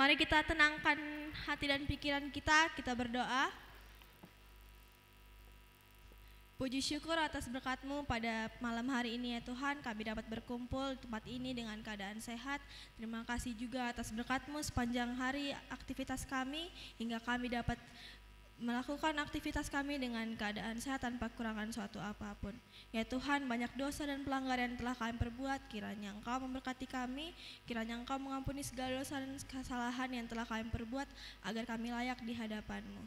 Mari kita tenangkan hati dan pikiran kita berdoa. Puji syukur atas berkat-Mu pada malam hari ini ya Tuhan, kami dapat berkumpul di tempat ini dengan keadaan sehat. Terima kasih juga atas berkat-Mu sepanjang hari aktivitas kami, hingga kami dapat melakukan aktivitas kami dengan keadaan sehat tanpa kekurangan suatu apapun. Ya Tuhan, banyak dosa dan pelanggaran yang telah kami perbuat, kiranya Engkau memberkati kami, kiranya Engkau mengampuni segala dosa dan kesalahan yang telah kami perbuat, agar kami layak di hadapan-Mu.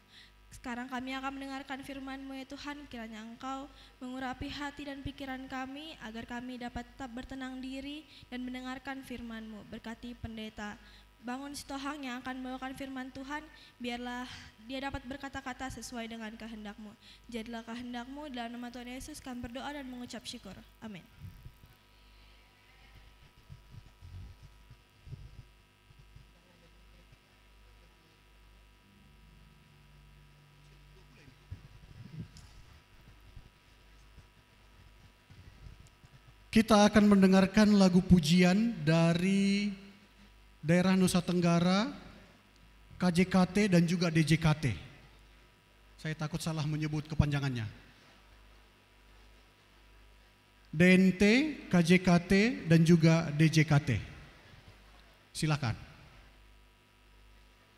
Sekarang kami akan mendengarkan firman-Mu ya Tuhan, kiranya Engkau mengurapi hati dan pikiran kami, agar kami dapat tetap bertenang diri dan mendengarkan firman-Mu. Berkati pendeta Bangun Sitohang yang akan membawakan firman Tuhan, biarlah dia dapat berkata-kata sesuai dengan kehendak-Mu. Jadilah kehendak-Mu, dalam nama Tuhan Yesus kami berdoa dan mengucap syukur. Amin. Kita akan mendengarkan lagu pujian dari daerah Nusa Tenggara, KJKT dan juga DJKT. Saya takut salah menyebut kepanjangannya. DNT, KJKT dan juga DJKT. Silakan.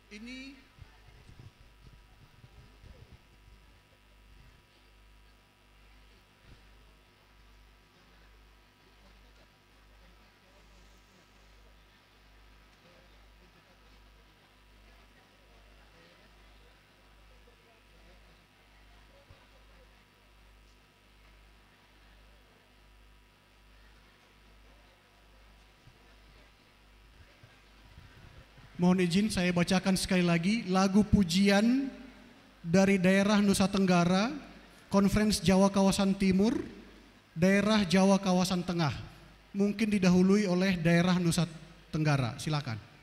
Ini mohon izin saya bacakan sekali lagi lagu pujian dari daerah Nusa Tenggara, Conference Jawa Kawasan Timur, daerah Jawa Kawasan Tengah. Mungkin didahului oleh daerah Nusa Tenggara. Silakan.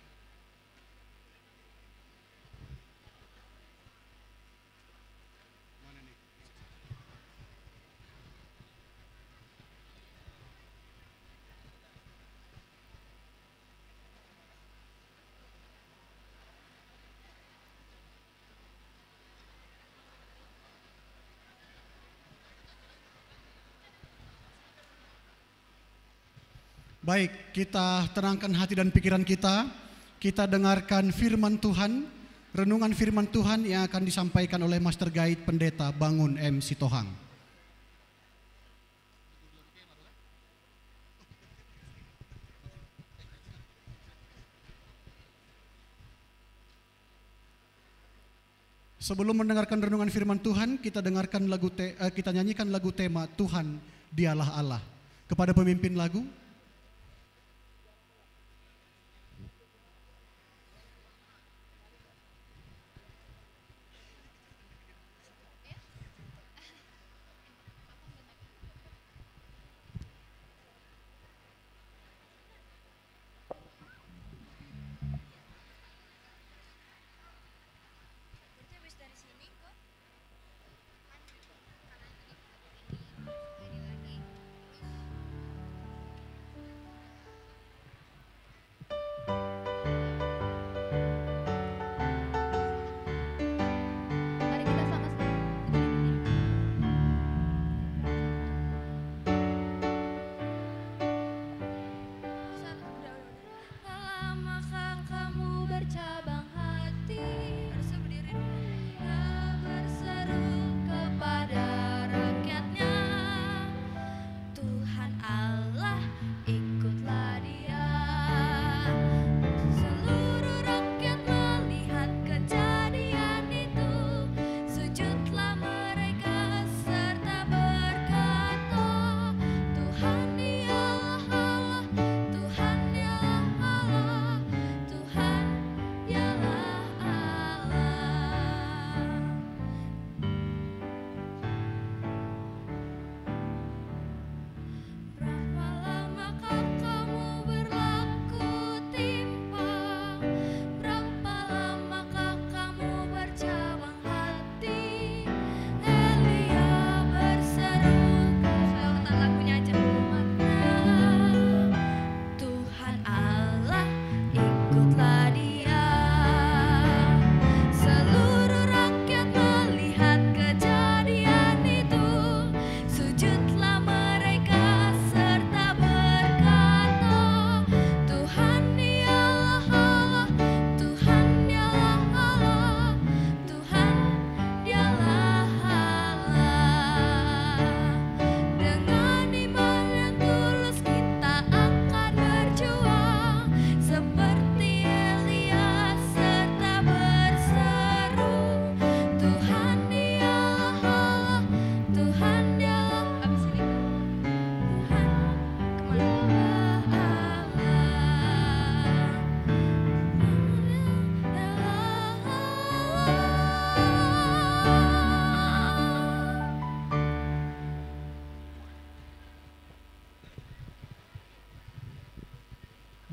Baik, kita tenangkan hati dan pikiran kita. Kita dengarkan firman Tuhan, renungan firman Tuhan yang akan disampaikan oleh Master Guide Pendeta Bangun M. Sitohang. Sebelum mendengarkan renungan firman Tuhan, kita nyanyikan lagu tema Tuhan Dialah Allah. Kepada pemimpin lagu,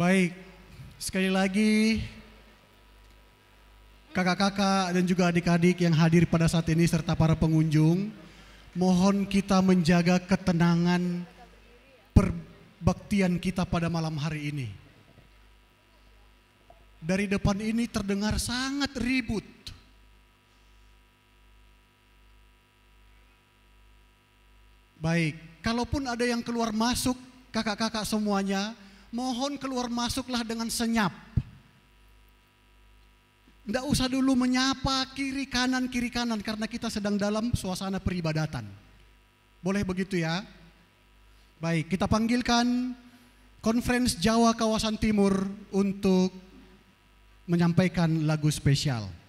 Baik, sekali lagi kakak-kakak dan juga adik-adik yang hadir pada saat ini serta para pengunjung, mohon kita menjaga ketenangan perbaktian kita pada malam hari ini. Dari depan ini terdengar sangat ribut. Baik, kalaupun ada yang keluar masuk, kakak-kakak semuanya, mohon keluar masuklah dengan senyap. Tidak usah dulu menyapa kiri kanan karena kita sedang dalam suasana peribadatan. Boleh begitu ya? Baik, kita panggilkan Conference Jawa Kawasan Timur untuk menyampaikan lagu spesial.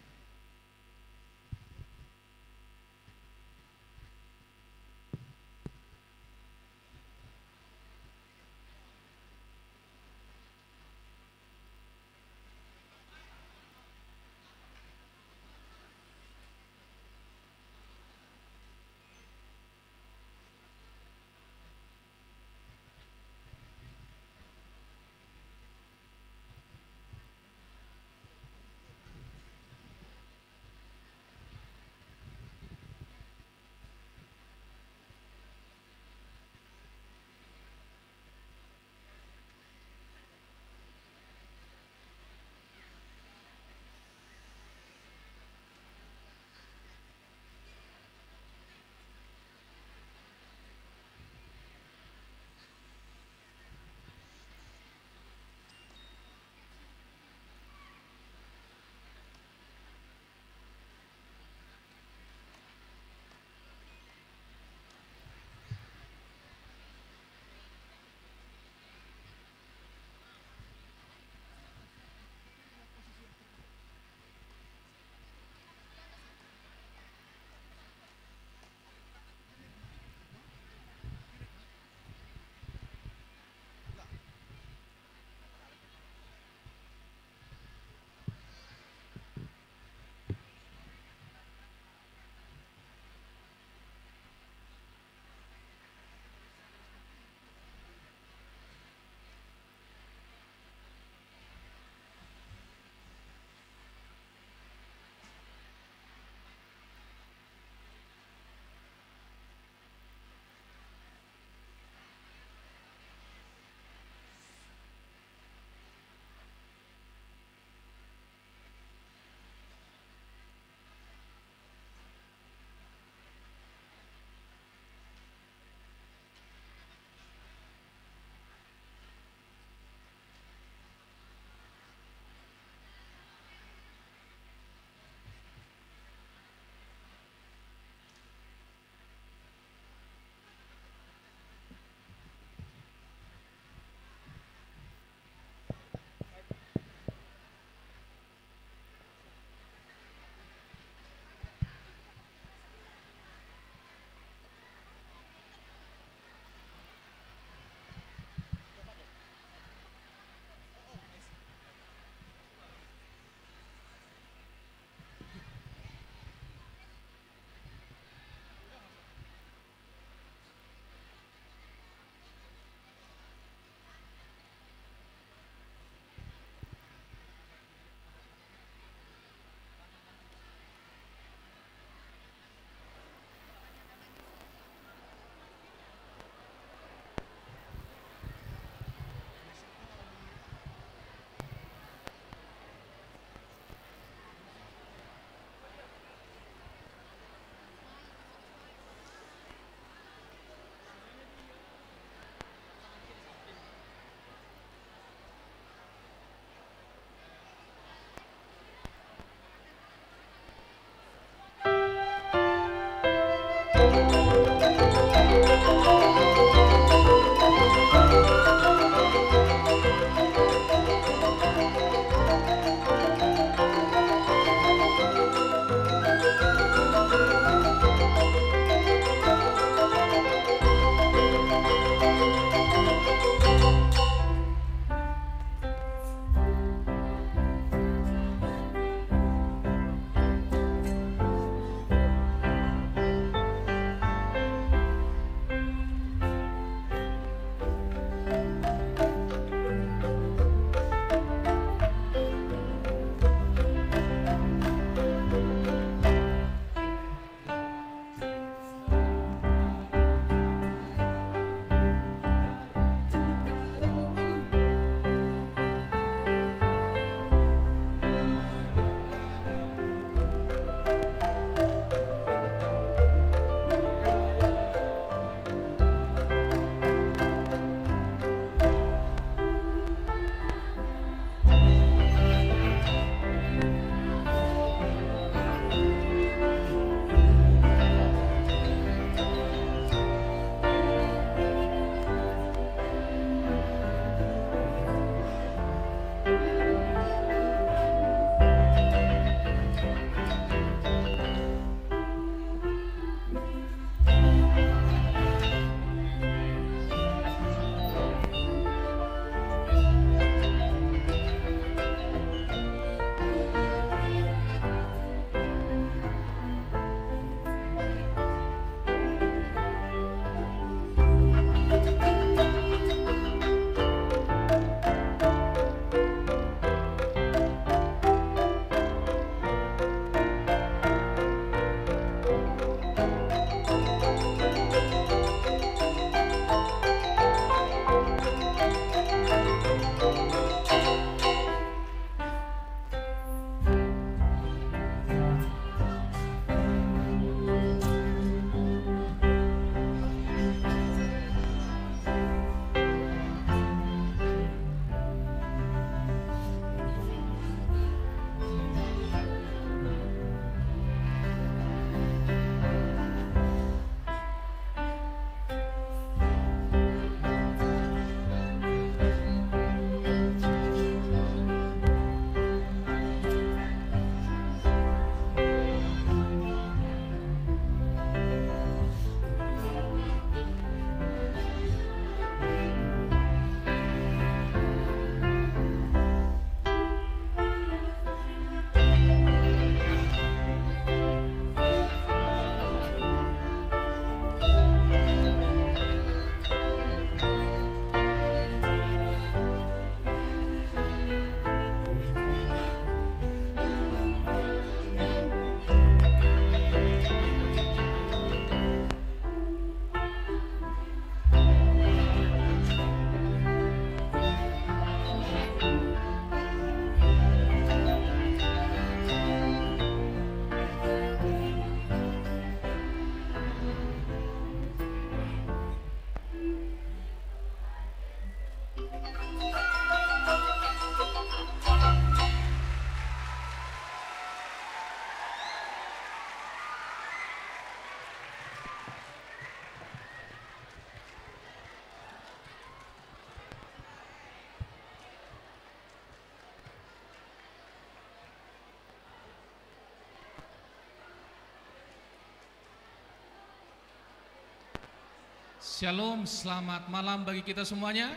Shalom, selamat malam bagi kita semuanya.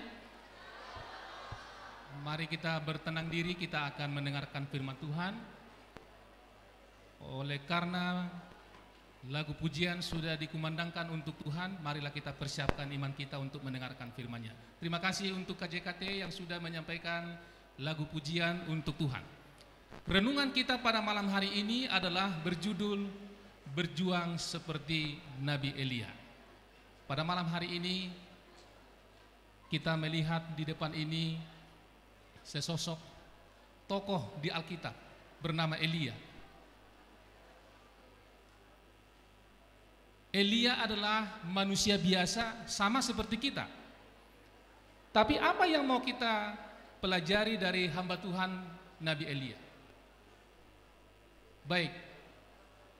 Mari kita bertenang diri, kita akan mendengarkan firman Tuhan. Oleh karena lagu pujian sudah dikumandangkan untuk Tuhan, marilah kita persiapkan iman kita untuk mendengarkan firman-Nya. Terima kasih untuk KJKT yang sudah menyampaikan lagu pujian untuk Tuhan. Renungan kita pada malam hari ini adalah berjudul Berjuang Seperti Nabi Elia. Pada malam hari ini kita melihat di depan ini sesosok tokoh di Alkitab bernama Elia. Elia adalah manusia biasa sama seperti kita. Tapi apa yang mau kita pelajari dari hamba Tuhan Nabi Elia? Baik,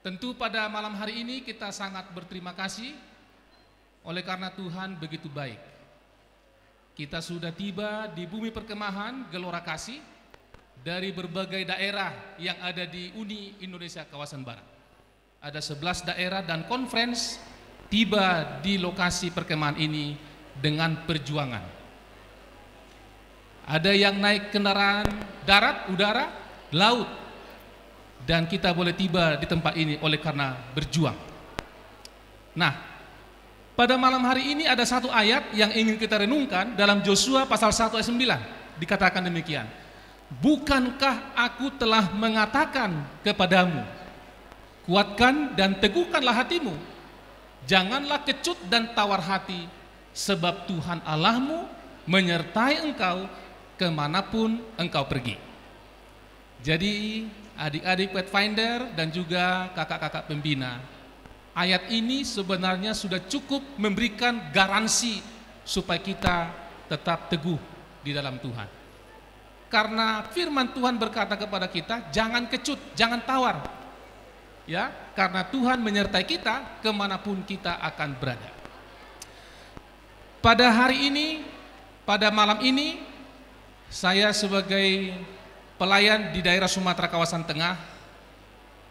tentu pada malam hari ini kita sangat berterima kasih oleh karena Tuhan begitu baik. Kita sudah tiba di bumi perkemahan Gelora Kasih dari berbagai daerah yang ada di Uni Indonesia kawasan Barat. Ada 11 daerah dan conference tiba di lokasi perkemahan ini dengan perjuangan. Ada yang naik kendaraan darat, udara, laut, dan kita boleh tiba di tempat ini oleh karena berjuang. Nah, pada malam hari ini ada satu ayat yang ingin kita renungkan dalam Yosua pasal 1 ayat 9. Dikatakan demikian, bukankah aku telah mengatakan kepadamu, kuatkan dan teguhkanlah hatimu, janganlah kecut dan tawar hati, sebab Tuhan Allahmu menyertai engkau kemanapun engkau pergi. Jadi adik-adik Pathfinder dan juga kakak-kakak pembina, ayat ini sebenarnya sudah cukup memberikan garansi supaya kita tetap teguh di dalam Tuhan. Karena firman Tuhan berkata kepada kita, jangan kecut, jangan tawar, ya, karena Tuhan menyertai kita kemanapun kita akan berada. Pada hari ini, pada malam ini, saya sebagai pelayan di daerah Sumatera kawasan tengah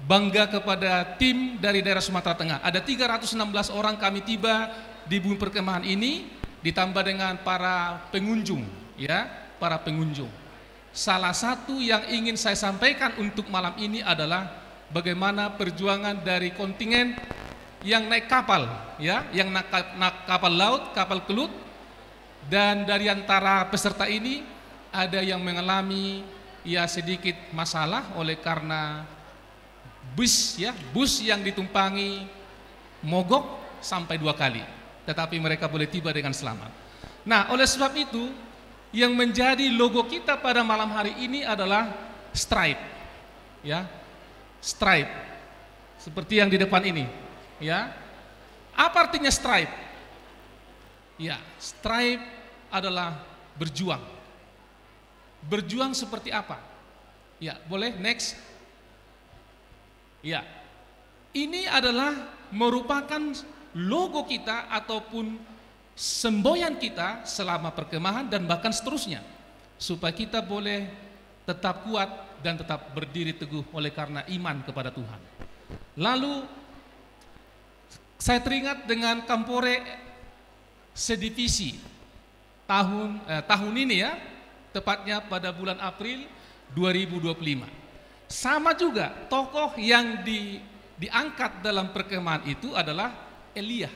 bangga kepada tim dari daerah Sumatera Tengah. Ada 316 orang kami tiba di bumi perkemahan ini, ditambah dengan para pengunjung, ya, para pengunjung. Salah satu yang ingin saya sampaikan untuk malam ini adalah bagaimana perjuangan dari kontingen yang naik kapal, ya, yang naik kapal laut, kapal kelut, dan dari antara peserta ini ada yang mengalami ya sedikit masalah oleh karena bus, ya, bus yang ditumpangi mogok sampai 2 kali, tetapi mereka boleh tiba dengan selamat. Nah, oleh sebab itu yang menjadi logo kita pada malam hari ini adalah stripe, ya. Stripe seperti yang di depan ini, ya. Apa artinya stripe? Ya, stripe adalah berjuang. Berjuang seperti apa? Ya, boleh next. Ya, ini adalah merupakan logo kita ataupun semboyan kita selama perkemahan dan bahkan seterusnya, supaya kita boleh tetap kuat dan tetap berdiri teguh oleh karena iman kepada Tuhan. Lalu saya teringat dengan Kampore sedivisi tahun ini, ya, tepatnya pada bulan April 2025. Sama juga tokoh yang diangkat dalam perkemahan itu adalah Elia.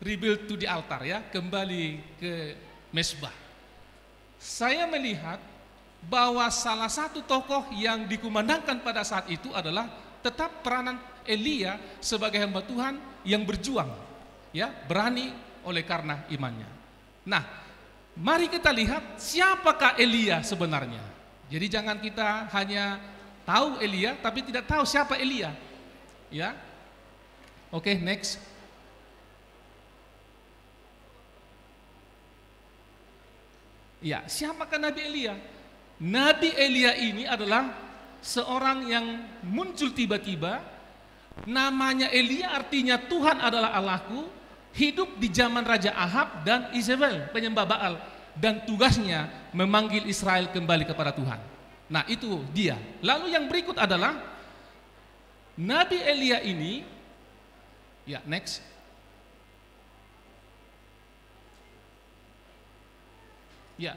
Rebuild to the altar, ya, kembali ke mesbah. Saya melihat bahwa salah satu tokoh yang dikumandangkan pada saat itu adalah tetap peranan Elia sebagai hamba Tuhan yang berjuang, ya, berani oleh karena imannya. Nah, mari kita lihat siapakah Elia sebenarnya. Jadi jangan kita hanya tahu Elia tapi tidak tahu siapa Elia, ya. Oke, next. Ya, siapakah Nabi Elia? Nabi Elia ini adalah seorang yang muncul tiba-tiba. Namanya Elia artinya Tuhan adalah Allahku, hidup di zaman Raja Ahab dan Izebel, penyembah Baal, dan tugasnya memanggil Israel kembali kepada Tuhan. Nah, itu dia. Lalu yang berikut adalah Nabi Elia ini, ya, next. ya,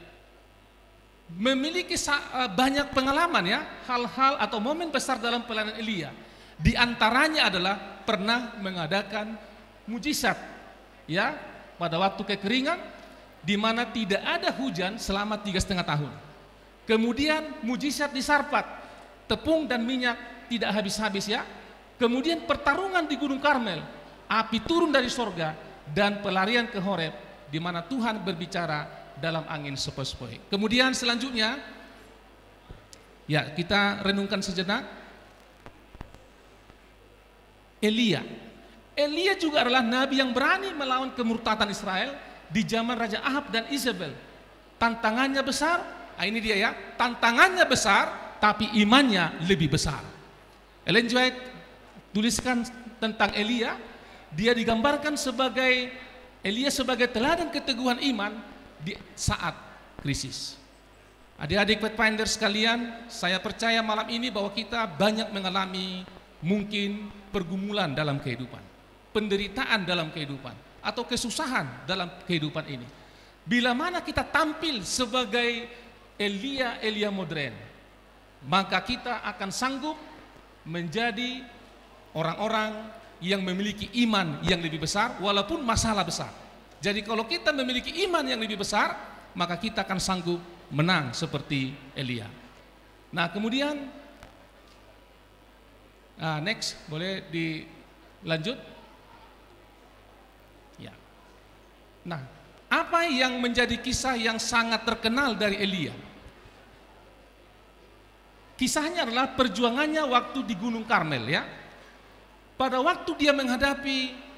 memiliki banyak pengalaman ya, hal-hal atau momen besar dalam pelayanan Elia. Di antaranya adalah pernah mengadakan mujizat ya pada waktu kekeringan di mana tidak ada hujan selama 3,5 tahun. Kemudian mujizat di Sarfat, tepung dan minyak tidak habis-habis ya. Kemudian pertarungan di Gunung Karmel, api turun dari sorga, dan pelarian ke Horeb di mana Tuhan berbicara dalam angin sepoi-sepoi. Kemudian selanjutnya ya, kita renungkan sejenak Elia. Elia juga adalah nabi yang berani melawan kemurtatan Israel di zaman Raja Ahab dan Isabel. Tantangannya besar, ini dia ya, tantangannya besar tapi imannya lebih besar. Ellen G. White tuliskan tentang Elia, dia digambarkan sebagai Elia sebagai teladan keteguhan iman di saat krisis. Adik-adik Pathfinder sekalian, saya percaya malam ini bahwa kita banyak mengalami mungkin pergumulan dalam kehidupan, penderitaan dalam kehidupan, atau kesusahan dalam kehidupan ini. Bila mana kita tampil sebagai Elia modern, maka kita akan sanggup menjadi orang-orang yang memiliki iman yang lebih besar walaupun masalah besar. Jadi kalau kita memiliki iman yang lebih besar, maka kita akan sanggup menang seperti Elia. Nah, kemudian next, boleh dilanjut? Ya. Nah, apa yang menjadi kisah yang sangat terkenal dari Elia? Kisahnya adalah perjuangannya waktu di Gunung Karmel ya. Pada waktu dia menghadapi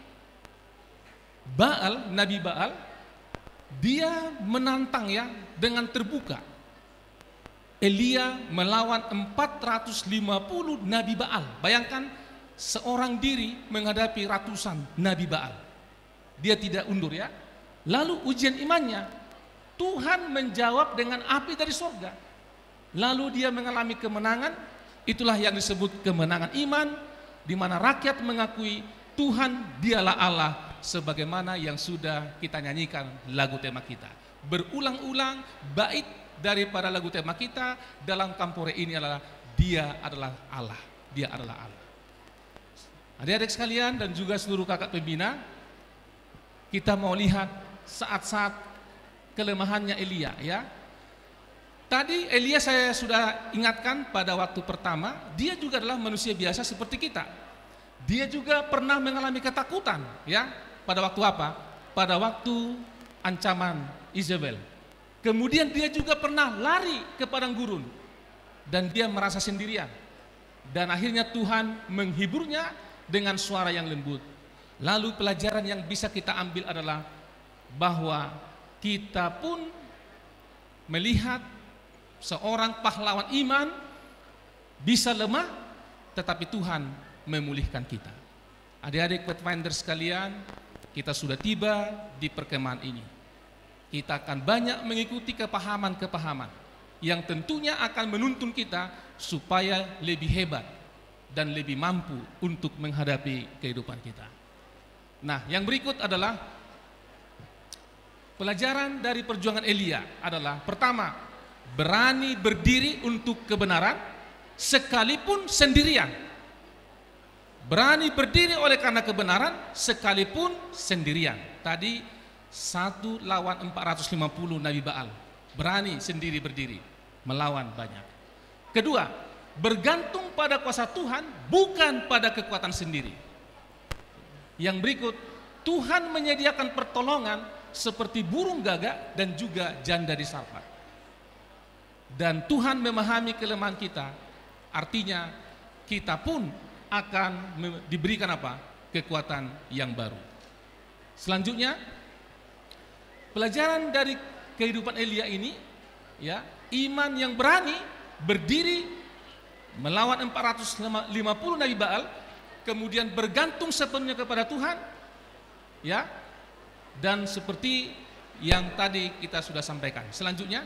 Baal, Nabi Baal, dia menantang ya dengan terbuka. Elia melawan 450 Nabi Baal. Bayangkan seorang diri menghadapi ratusan Nabi Baal. Dia tidak undur ya. Lalu ujian imannya, Tuhan menjawab dengan api dari surga. Lalu dia mengalami kemenangan. Itulah yang disebut kemenangan iman, di mana rakyat mengakui Tuhan dialah Allah, sebagaimana yang sudah kita nyanyikan lagu tema kita. Berulang-ulang bait daripada lagu tema kita dalam kampore ini adalah Dia adalah Allah, Dia adalah Allah. Adik-adik sekalian dan juga seluruh kakak pembina, kita mau lihat saat-saat kelemahannya Elia ya. Tadi Elia saya sudah ingatkan pada waktu pertama, dia juga adalah manusia biasa seperti kita. Dia juga pernah mengalami ketakutan ya. Pada waktu apa? Pada waktu ancaman Isabel. Kemudian dia juga pernah lari ke padang gurun dan dia merasa sendirian. Dan akhirnya Tuhan menghiburnya dengan suara yang lembut. Lalu pelajaran yang bisa kita ambil adalah bahwa kita pun melihat seorang pahlawan iman bisa lemah, tetapi Tuhan memulihkan kita. Adik-adik Pathfinder sekalian, kita sudah tiba di perkemahan ini. Kita akan banyak mengikuti kepahaman-kepahaman yang tentunya akan menuntun kita supaya lebih hebat dan lebih mampu untuk menghadapi kehidupan kita. Nah, yang berikut adalah pelajaran dari perjuangan Elia adalah pertama, berani berdiri untuk kebenaran sekalipun sendirian. Berani berdiri oleh karena kebenaran sekalipun sendirian. Tadi 1 lawan 450 Nabi Baal. Berani sendiri berdiri melawan banyak. Kedua, bergantung pada kuasa Tuhan bukan pada kekuatan sendiri. Yang berikut, Tuhan menyediakan pertolongan seperti burung gagak dan juga janda di Sarfat. Dan Tuhan memahami kelemahan kita. Artinya kita pun akan diberikan apa? Kekuatan yang baru. Selanjutnya, pelajaran dari kehidupan Elia ini ya, iman yang berani berdiri melawan 450 Nabi Baal, kemudian bergantung sepenuhnya kepada Tuhan ya. Dan seperti yang tadi kita sudah sampaikan. Selanjutnya,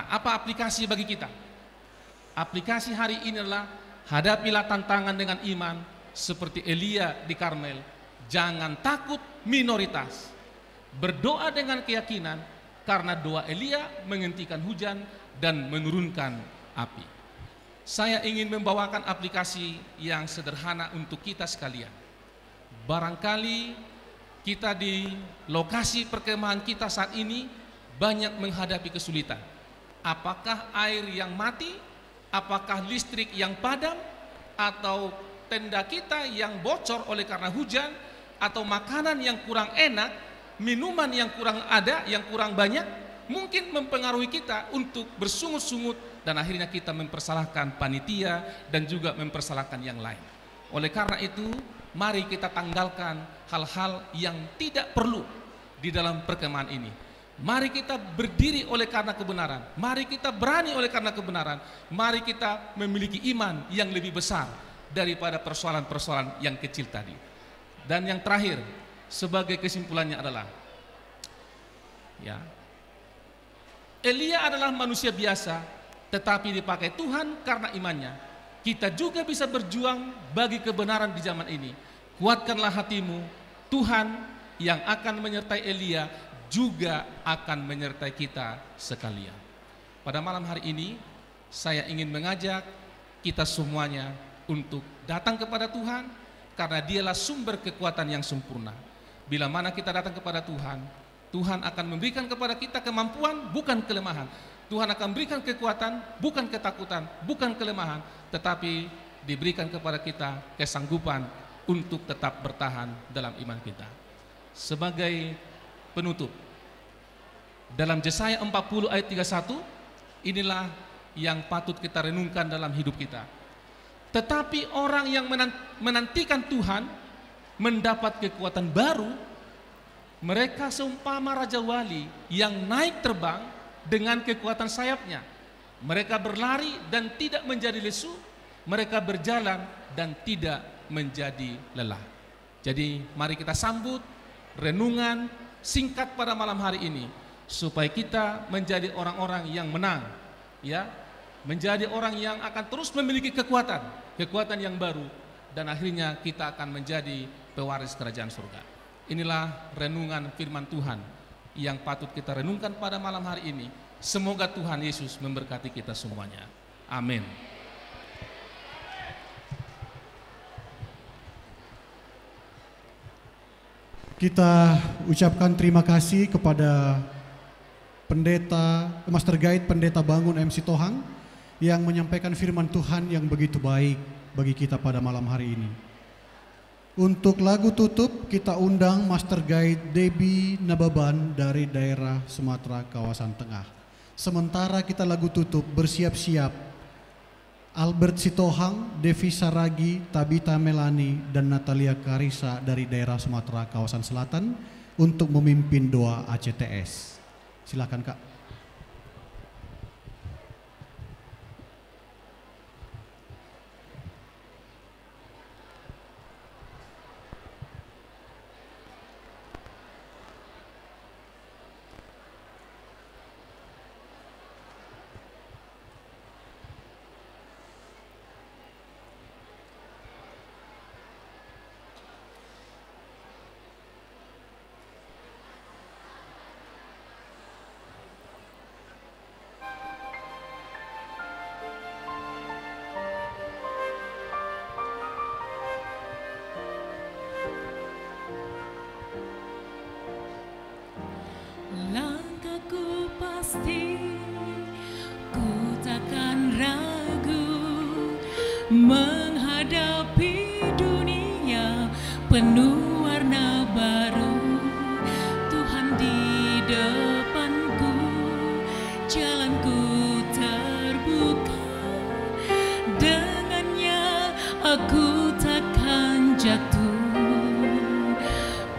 apa aplikasi bagi kita? Aplikasi hari ini adalah hadapilah tantangan dengan iman seperti Elia di Karmel. Jangan takut minoritas. berdoa dengan keyakinan, karena doa Elia menghentikan hujan dan menurunkan api. Saya ingin membawakan aplikasi yang sederhana untuk kita sekalian. Barangkali kita di lokasi perkemahan kita saat ini banyak menghadapi kesulitan. Apakah air yang mati, apakah listrik yang padam, atau tenda kita yang bocor oleh karena hujan, atau makanan yang kurang enak, minuman yang kurang ada, yang kurang banyak, mungkin mempengaruhi kita untuk bersungut-sungut dan akhirnya kita mempersalahkan panitia dan juga mempersalahkan yang lain. Oleh karena itu, mari kita tanggalkan hal-hal yang tidak perlu di dalam perkemahan ini. Mari kita berdiri oleh karena kebenaran. Mari kita berani oleh karena kebenaran. Mari kita memiliki iman yang lebih besar daripada persoalan-persoalan yang kecil tadi. Dan yang terakhir, sebagai kesimpulannya adalah, ya, Elia adalah manusia biasa, tetapi dipakai Tuhan karena imannya. Kita juga bisa berjuang bagi kebenaran di zaman ini. Kuatkanlah hatimu, Tuhan yang akan menyertai Elia juga akan menyertai kita sekalian. Pada malam hari ini, saya ingin mengajak kita semuanya untuk datang kepada Tuhan, karena dialah sumber kekuatan yang sempurna. Bila mana kita datang kepada Tuhan, Tuhan akan memberikan kepada kita kemampuan, bukan kelemahan. Tuhan akan berikan kekuatan, bukan ketakutan, bukan kelemahan, tetapi diberikan kepada kita kesanggupan untuk tetap bertahan dalam iman kita. Sebagai penutup, dalam Yesaya 40 ayat 31, inilah yang patut kita renungkan dalam hidup kita. Tetapi orang yang menantikan Tuhan mendapat kekuatan baru. Mereka seumpama raja wali yang naik terbang dengan kekuatan sayapnya. Mereka berlari dan tidak menjadi lesu, mereka berjalan dan tidak menjadi lelah. Jadi mari kita sambut renungan singkat pada malam hari ini, supaya kita menjadi orang-orang yang menang, ya, menjadi orang yang akan terus memiliki kekuatan yang baru, dan akhirnya kita akan menjadi pewaris kerajaan surga. Inilah renungan firman Tuhan yang patut kita renungkan pada malam hari ini. Semoga Tuhan Yesus memberkati kita semuanya. Amin. Kita ucapkan terima kasih kepada Master Guide Pendeta Bangun MC Tohang yang menyampaikan firman Tuhan yang begitu baik bagi kita pada malam hari ini. Untuk lagu tutup kita undang Master Guide Debbie Nababan dari daerah Sumatera kawasan tengah. Sementara kita lagu tutup, bersiap-siap Albert Sitohang, Devi Saragi, Tabita Melani, dan Natalia Karisa dari daerah Sumatera kawasan selatan untuk memimpin doa ACTS. Silakan Kak. Langkahku pasti, ku takkan ragu menghadapi dunia penuh warna baru. Tuhan di depanku, jalanku terbuka, dengannya aku takkan jatuh.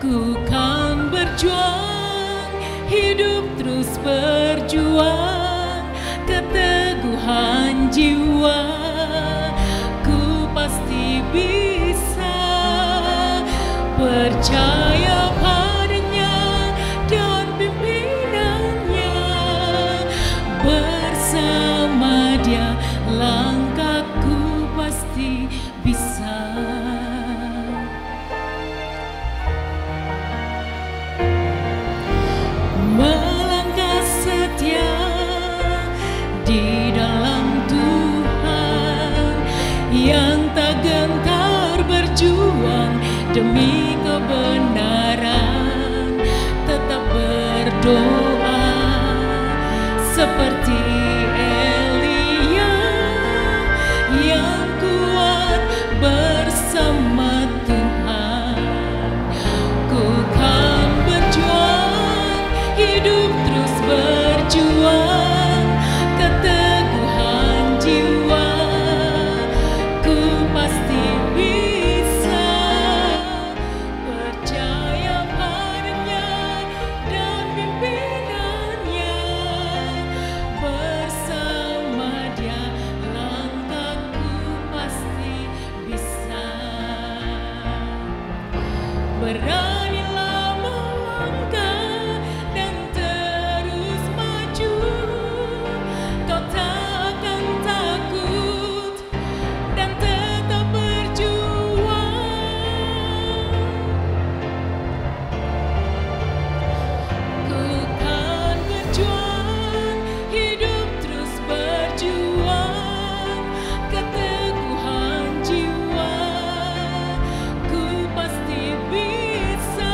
Ku kan berjuang, hidup terus berjuang, keteguhan jiwa, ku pasti bisa percaya padanya dan pimpinannya. Bersama dia langkahku pasti bisa. berdoa seperti Elia yang kuat bersama Tuhan. Ku kan berjuang, hidup terus berjuang, keteguhan jiwa ku pasti bisa. Percaya padanya dan pimpinannya, bersama dia langkahku pasti bisa. Beranilah melangkah dan terus maju, kau tak akan takut dan tetap berjuang. Ku kan berjuang, hidup terus berjuang, keteguhan jiwa ku pasti bisa.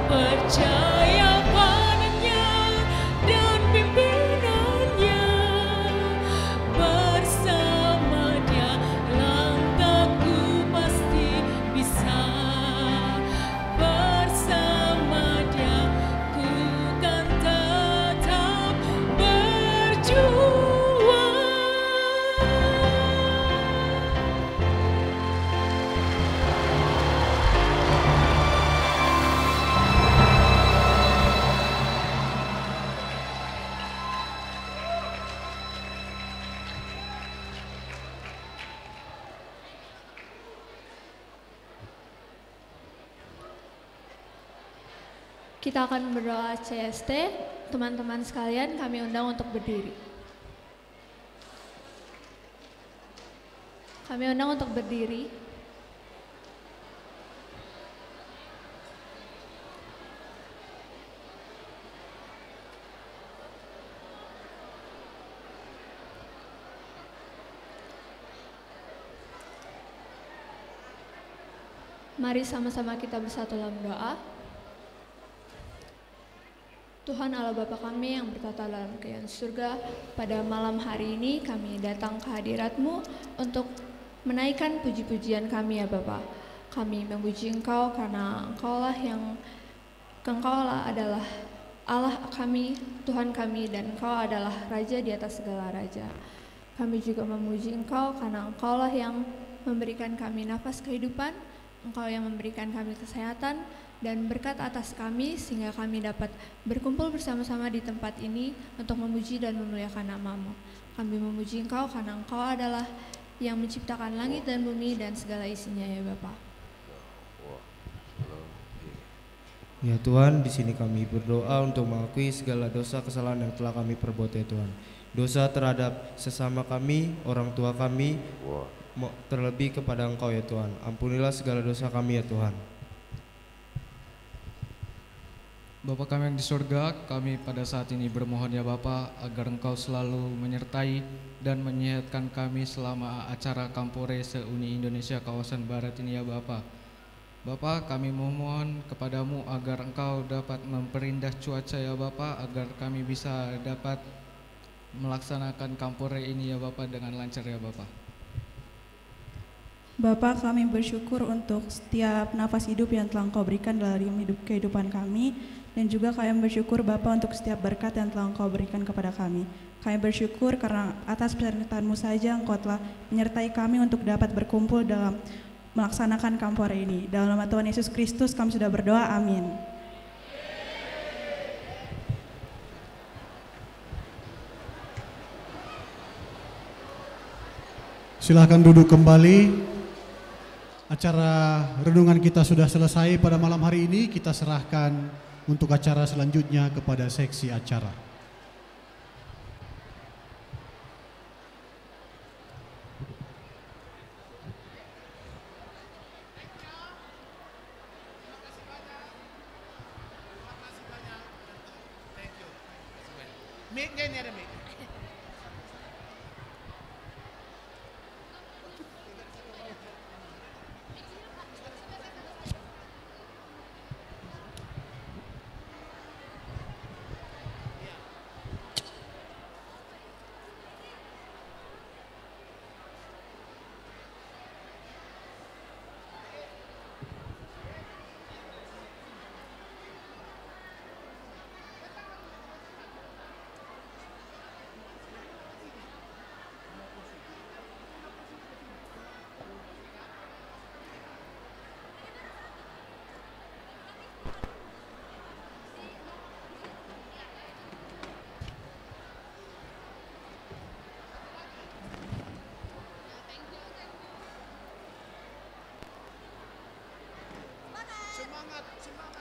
Percaya padanya dan pimpinannya, bersama dia langkahku pasti bisa. Bersama dia ku kan tetap berjuang. Kita akan berdoa CST. Teman-teman sekalian, kami undang untuk berdiri. Kami undang untuk berdiri. Mari sama-sama kita bersatu dalam doa. Tuhan Allah Bapa kami yang bertata dalam kerajaan surga, pada malam hari ini kami datang ke hadirat-Mu untuk menaikkan puji-pujian kami ya Bapa. Kami memuji Engkau karena Engkaulah adalah Allah kami, Tuhan kami, dan Engkau adalah Raja di atas segala raja. Kami juga memuji Engkau karena Engkaulah yang memberikan kami nafas kehidupan, Engkau yang memberikan kami kesehatan dan berkat atas kami sehingga kami dapat berkumpul bersama-sama di tempat ini untuk memuji dan memuliakan nama-Mu. Kami memuji Engkau karena Engkau adalah yang menciptakan langit dan bumi dan segala isinya ya Bapa. Ya Tuhan, di sini kami berdoa untuk mengakui segala dosa kesalahan yang telah kami perbuat ya Tuhan. Dosa terhadap sesama kami, orang tua kami, terlebih kepada Engkau ya Tuhan. Ampunilah segala dosa kami ya Tuhan. Bapa kami yang di surga, kami pada saat ini bermohon ya Bapa agar Engkau selalu menyertai dan menyehatkan kami selama acara Kampore se-Uni Indonesia kawasan Barat ini ya Bapa. Bapa, kami memohon kepadamu agar Engkau dapat memperindah cuaca ya Bapa, agar kami bisa dapat melaksanakan Kampore ini ya Bapa dengan lancar ya Bapa. Bapa, kami bersyukur untuk setiap nafas hidup yang telah Engkau berikan dalam kehidupan kami, dan juga kami bersyukur Bapa untuk setiap berkat yang telah Engkau berikan kepada kami. Kami bersyukur karena atas penyertaan-Mu saja Engkau telah menyertai kami untuk dapat berkumpul dalam melaksanakan Kampore ini. Dalam nama Tuhan Yesus Kristus kami sudah berdoa, amin. Silahkan duduk kembali. Acara renungan kita sudah selesai pada malam hari ini. Kita serahkan untuk acara selanjutnya kepada seksi acara. Semangat, semangat.